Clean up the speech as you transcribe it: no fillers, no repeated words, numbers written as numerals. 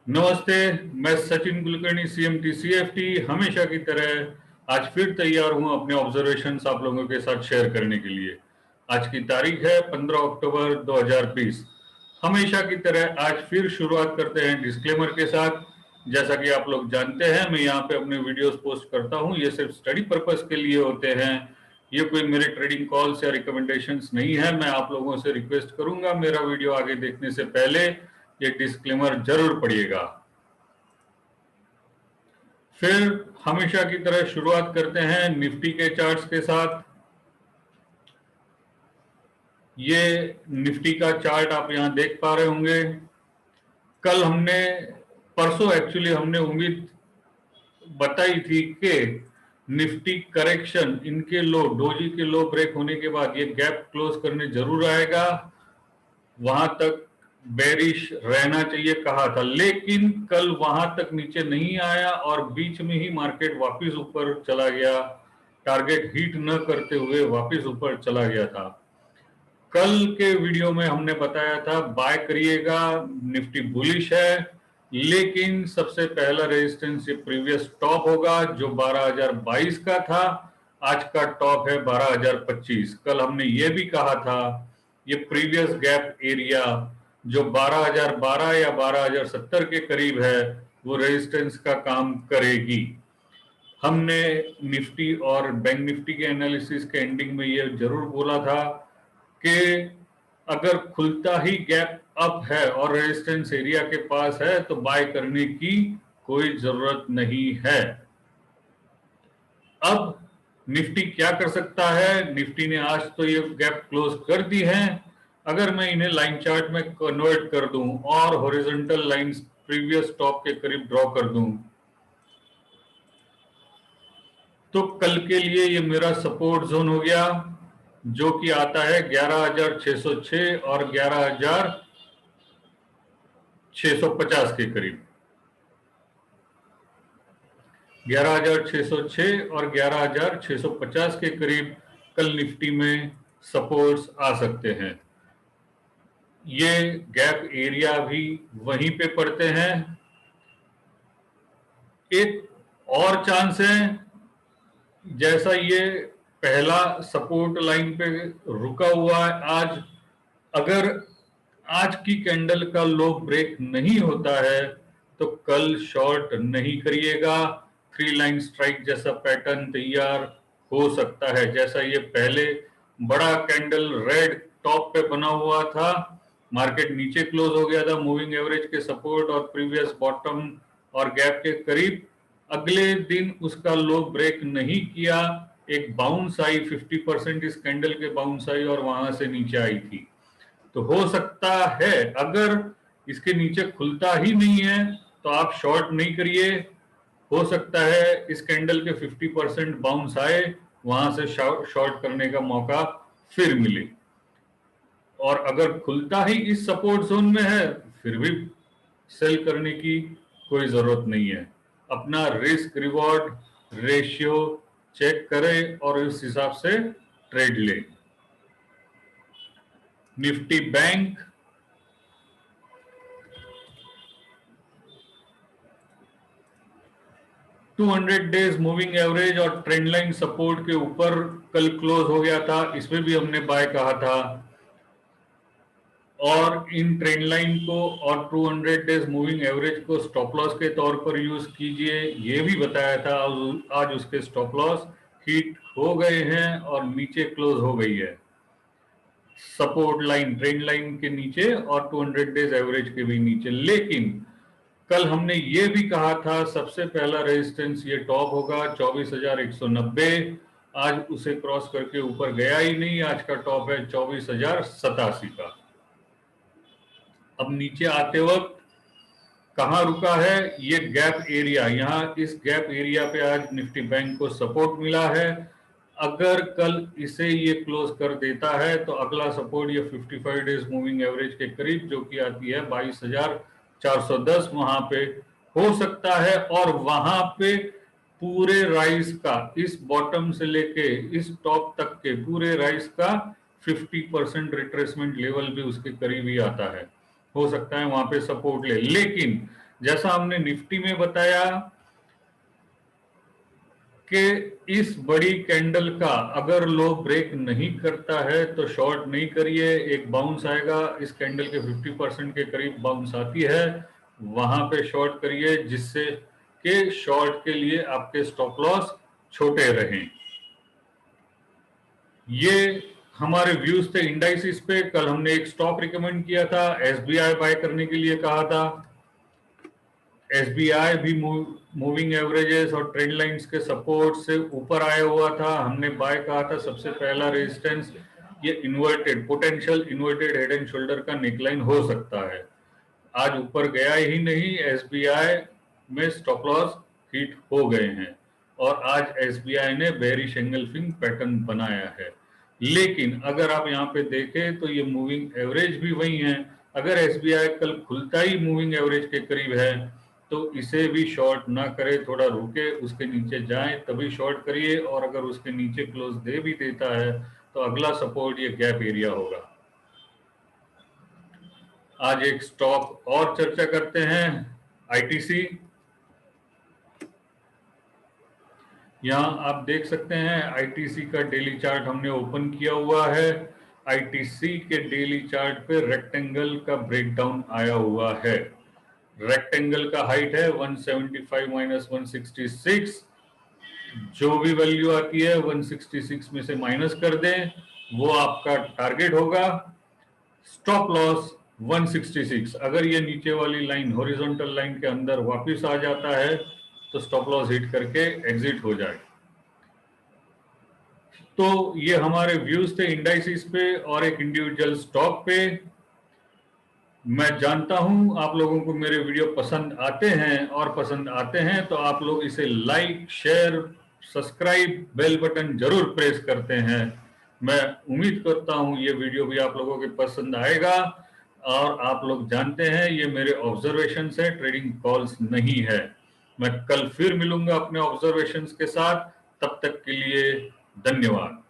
नमस्ते। मैं Sachin Kulkarni CMT CFT हमेशा की तरह आज फिर तैयार हूं अपने ऑब्जर्वेशंस आप लोगों के साथ शेयर करने के लिए। आज की तारीख है 15 अक्टूबर 2020। हमेशा की तरह आज फिर शुरुआत करते हैं डिस्क्लेमर के साथ। जैसा कि आप लोग जानते हैं, मैं यहाँ पे अपने वीडियोस पोस्ट करता हूँ, ये सिर्फ स्टडी पर्पस के लिए होते हैं। ये कोई मेरे ट्रेडिंग कॉल्स या रिकमेंडेशंस नहीं है। मैं आप लोगों से रिक्वेस्ट करूंगा, मेरा वीडियो आगे देखने से पहले ये डिस्क्लेमर जरूर पढ़िएगा। फिर हमेशा की तरह शुरुआत करते हैं निफ्टी के चार्ट्स के साथ। ये निफ्टी का चार्ट आप यहां देख पा रहे होंगे। कल हमने परसों एक्चुअली हमने उम्मीद बताई थी कि निफ्टी करेक्शन इनके लो डोजी के लो ब्रेक होने के बाद ये गैप क्लोज करने जरूर आएगा, वहां तक बेरिश रहना चाहिए कहा था, लेकिन कल वहां तक नीचे नहीं आया और बीच में ही मार्केट वापस ऊपर चला गया। टारगेट हिट न करते हुए वापस ऊपर चला गया था। कल के वीडियो में हमने बताया था बाय करिएगा, निफ्टी बुलिश है, लेकिन सबसे पहला रेजिस्टेंस ये प्रीवियस टॉप होगा जो 12,022 का था। आज का टॉप है 12,025। कल हमने ये भी कहा था ये प्रीवियस गैप एरिया जो 12,012 या 12,070 के करीब है वो रेजिस्टेंस का काम करेगी। हमने निफ्टी और बैंक निफ्टी के एनालिसिस के एंडिंग में ये जरूर बोला था कि अगर खुलता ही गैप अप है और रेजिस्टेंस एरिया के पास है तो बाय करने की कोई जरूरत नहीं है। अब निफ्टी क्या कर सकता है? निफ्टी ने आज तो ये गैप क्लोज कर दी है। अगर मैं इन्हें लाइन चार्ट में कन्वर्ट कर दूं और हॉरिजॉन्टल लाइंस प्रीवियस टॉप के करीब ड्रॉ कर दूं तो कल के लिए ये मेरा सपोर्ट जोन हो गया जो कि आता है 11,606 और 11,650 के करीब। 11,606 और 11,650 के करीब कल निफ्टी में सपोर्ट्स आ सकते हैं। ये गैप एरिया भी वहीं पे पड़ते हैं। एक और चांस है, जैसा ये पहला सपोर्ट लाइन पे रुका हुआ है आज, अगर आज की कैंडल का लो ब्रेक नहीं होता है तो कल शॉर्ट नहीं करिएगा। थ्री लाइन स्ट्राइक जैसा पैटर्न तैयार हो सकता है। जैसा ये पहले बड़ा कैंडल रेड टॉप पे बना हुआ था, मार्केट नीचे क्लोज हो गया था मूविंग एवरेज के सपोर्ट और प्रीवियस बॉटम और गैप के करीब। अगले दिन उसका लो ब्रेक नहीं किया, एक बाउंस आई, 50% इस कैंडल के बाउंस आई और वहां से नीचे आई थी। तो हो सकता है अगर इसके नीचे खुलता ही नहीं है तो आप शॉर्ट नहीं करिए। हो सकता है इस कैंडल के 50% बाउंस आए, वहां से शॉर्ट करने का मौका फिर मिले। और अगर खुलता ही इस सपोर्ट जोन में है फिर भी सेल करने की कोई जरूरत नहीं है। अपना रिस्क रिवॉर्ड रेशियो चेक करें और इस हिसाब से ट्रेड लें। Nifty bank 200 days moving average और ट्रेंड लाइन सपोर्ट के ऊपर कल क्लोज हो गया था। इसमें भी हमने बाय कहा था और इन ट्रेंड लाइन को और 200 डेज मूविंग एवरेज को स्टॉप लॉस के तौर पर यूज कीजिए, ये भी बताया था। आज उसके स्टॉप लॉस हिट हो गए हैं और नीचे क्लोज हो गई है सपोर्ट लाइन ट्रेंड लाइन के नीचे और 200 डेज एवरेज के भी नीचे। लेकिन कल हमने ये भी कहा था सबसे पहला रेजिस्टेंस ये टॉप होगा 24,190। आज उसे क्रॉस करके ऊपर गया ही नहीं, आज का टॉप है 24,087 का। अब नीचे आते वक्त कहां रुका है? ये गैप एरिया, यहाँ इस गैप एरिया पे आज निफ्टी बैंक को सपोर्ट मिला है। अगर कल इसे ये क्लोज कर देता है तो अगला सपोर्ट ये 55 डेज मूविंग एवरेज के करीब जो कि आती है 22,410, वहां पे हो सकता है। और वहां पे पूरे राइज का इस बॉटम से लेके इस टॉप तक के पूरे राइज का 50% रिट्रेसमेंट लेवल भी उसके करीब ही आता है। हो सकता है वहां पे सपोर्ट ले, लेकिन जैसा हमने निफ्टी में बताया कि इस बड़ी कैंडल का अगर लो ब्रेक नहीं करता है तो शॉर्ट नहीं करिए, एक बाउंस आएगा, इस कैंडल के 50% के करीब बाउंस आती है, वहां पे शॉर्ट करिए, जिससे कि शॉर्ट के लिए आपके स्टॉप लॉस छोटे रहें। ये हमारे व्यूज थे इंडाइसिस पे। कल हमने एक स्टॉक रिकमेंड किया था, एसबीआई बाय करने के लिए कहा था। एसबीआई भी मूविंग एवरेजेस और ट्रेंड लाइंस के सपोर्ट से ऊपर आया हुआ था, हमने बाय कहा था। सबसे पहला रेजिस्टेंस ये inverted potential inverted head and shoulder का नेकलाइन हो सकता है। आज ऊपर गया ही नहीं, एसबीआई में स्टॉप लॉस हिट हो गए हैं और आज एसबीआई ने बेरिश एंगल्फिंग पैटर्न बनाया है। लेकिन अगर आप यहाँ पे देखें तो ये मूविंग एवरेज भी वही है। अगर एसबीआई कल खुलता ही मूविंग एवरेज के करीब है तो इसे भी शॉर्ट ना करे, थोड़ा रुके, उसके नीचे जाए तभी शॉर्ट करिए, और अगर उसके नीचे क्लोज दे भी देता है तो अगला सपोर्ट ये गैप एरिया होगा। आज एक स्टॉक और चर्चा करते हैं, आईटीसी। यहाँ आप देख सकते हैं आईटीसी का डेली चार्ट हमने ओपन किया हुआ है। आईटीसी के डेली चार्ट पे रेक्टेंगल का ब्रेकडाउन आया हुआ है। रेक्टेंगल का हाइट है 175 माइनस 166, जो भी वैल्यू आती है 166 में से माइनस कर दें, वो आपका टारगेट होगा। Stop loss 166। अगर ये नीचे वाली लाइन हॉरिजॉन्टल लाइन के अंदर वापस आ जाता है तो स्टॉप लॉस हिट करके एग्जिट हो जाए। तो ये हमारे व्यूज थे इंडाइसिस पे और एक इंडिविजुअल स्टॉक पे। मैं जानता हूं आप लोगों को मेरे वीडियो पसंद आते हैं, और पसंद आते हैं तो आप लोग इसे like, share, subscribe, bell button जरूर प्रेस करते हैं। मैं उम्मीद करता हूं ये वीडियो भी आप लोगों के पसंद आएगा। और आप लोग जानते हैं ये मेरे ऑब्जर्वेशन है, ट्रेडिंग कॉल्स नहीं है। मैं कल फिर मिलूंगा अपने ऑब्जर्वेशंस के साथ, तब तक के लिए धन्यवाद।